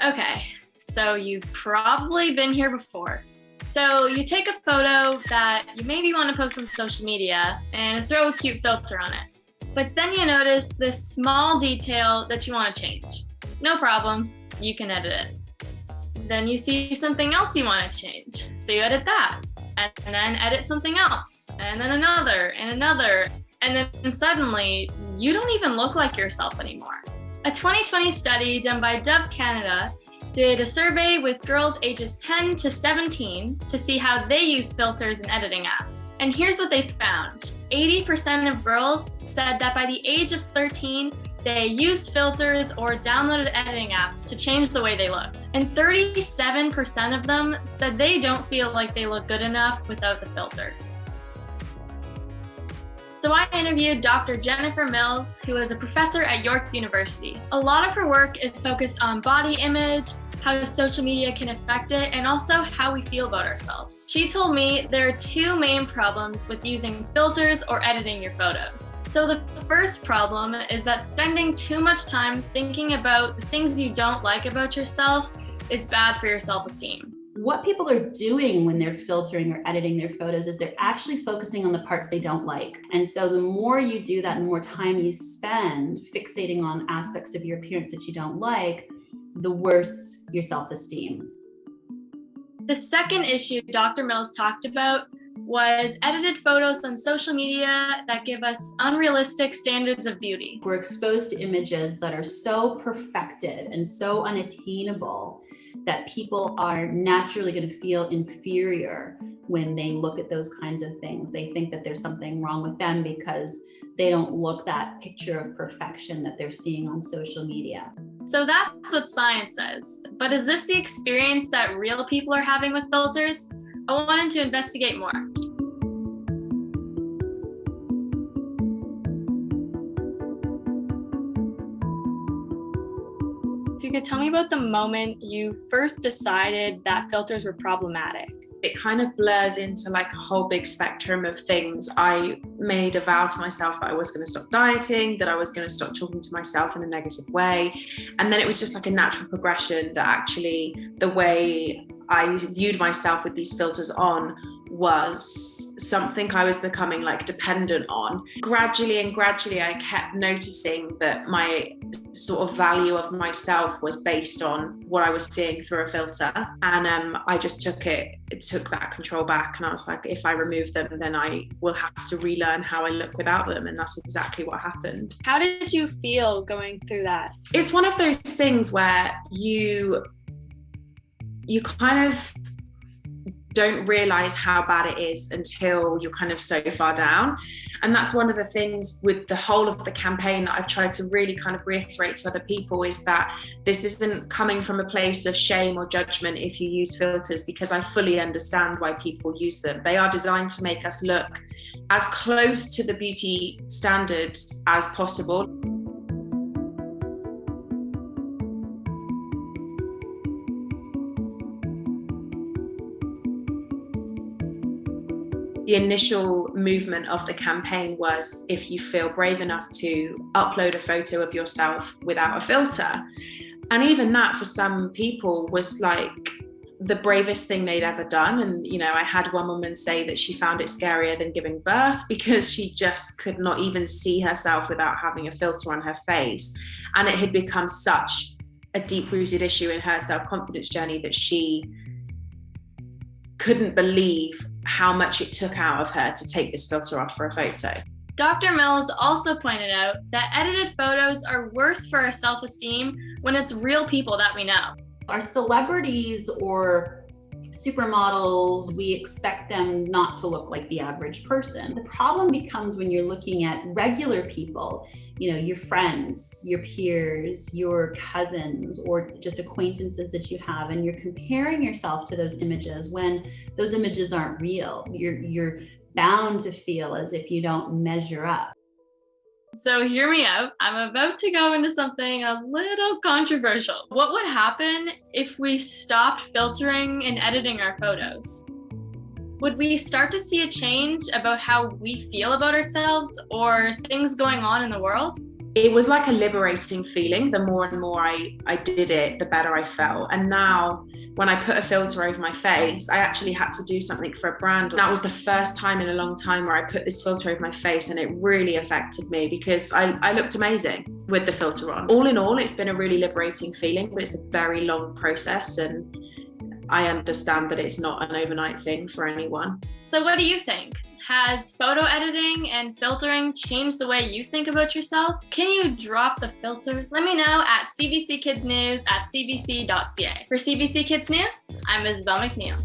Okay, so you've probably been here before. So you take a photo that you maybe want to post on social media and throw a cute filter on it. But then you notice this small detail that you want to change. No problem, you can edit it. Then you see something else you want to change, so you edit that. And then edit something else, and then another, and another. And then suddenly, you don't even look like yourself anymore. A 2020 study done by Dove Canada did a survey with girls ages 10 to 17 to see how they use filters and editing apps. And here's what they found. 80% of girls said that by the age of 13, they used filters or downloaded editing apps to change the way they looked. And 37% of them said they don't feel like they look good enough without the filter. So I interviewed Dr. Jennifer Mills, who is a professor at York University. A lot of her work is focused on body image, how social media can affect it, and also how we feel about ourselves. She told me there are two main problems with using filters or editing your photos. So the first problem is that spending too much time thinking about the things you don't like about yourself is bad for your self-esteem. What people are doing when they're filtering or editing their photos is they're actually focusing on the parts they don't like. And so the more you do that and the more time you spend fixating on aspects of your appearance that you don't like, the worse your self-esteem. The second issue Dr. Mills talked about was edited photos on social media that give us unrealistic standards of beauty. We're exposed to images that are so perfected and so unattainable that people are naturally going to feel inferior when they look at those kinds of things. They think that there's something wrong with them because they don't look that picture of perfection that they're seeing on social media. So that's what science says. But is this the experience that real people are having with filters? I wanted to investigate more. If you could tell me about the moment you first decided that filters were problematic. It kind of blurs into like a whole big spectrum of things. I made a vow to myself that I was going to stop dieting, that I was going to stop talking to myself in a negative way. And then it was just like a natural progression that actually the way I viewed myself with these filters on was something I was becoming like dependent on. Gradually I kept noticing that my sort of value of myself was based on what I was seeing through a filter. And I just took that control back, and I was like, if I remove them, then I will have to relearn how I look without them. And that's exactly what happened. How did you feel going through that? It's one of those things where you kind of don't realize how bad it is until you're kind of so far down. And that's one of the things with the whole of the campaign that I've tried to really kind of reiterate to other people, is that this isn't coming from a place of shame or judgment if you use filters, because I fully understand why people use them. They are designed to make us look as close to the beauty standard as possible. The initial movement of the campaign was, if you feel brave enough to upload a photo of yourself without a filter. And even that for some people was like the bravest thing they'd ever done. And, you know, I had one woman say that she found it scarier than giving birth because she just could not even see herself without having a filter on her face. And it had become such a deep-rooted issue in her self-confidence journey that she couldn't believe how much it took out of her to take this filter off for a photo. Dr. Mills also pointed out that edited photos are worse for our self-esteem when it's real people that we know. Our celebrities or supermodels, we expect them not to look like the average person. The problem becomes when you're looking at regular people, you know, your friends, your peers, your cousins, or just acquaintances that you have, and you're comparing yourself to those images when those images aren't real. You're bound to feel as if you don't measure up. So hear me out. I'm about to go into something a little controversial. What would happen if we stopped filtering and editing our photos? Would we start to see a change about how we feel about ourselves or things going on in the world? it was like a liberating feeling. The more and more I did it, the better I felt. And now when I put a filter over my face, I actually had to do something for a brand. That was the first time in a long time where I put this filter over my face, and it really affected me because I looked amazing with the filter on. All in all, it's been a really liberating feeling, but it's a very long process, and I understand that it's not an overnight thing for anyone. So what do you think? Has photo editing and filtering changed the way you think about yourself? Can you drop the filter? Let me know at cbckidsnews@cbc.ca. For CBC Kids News, I'm Isabel McNeil.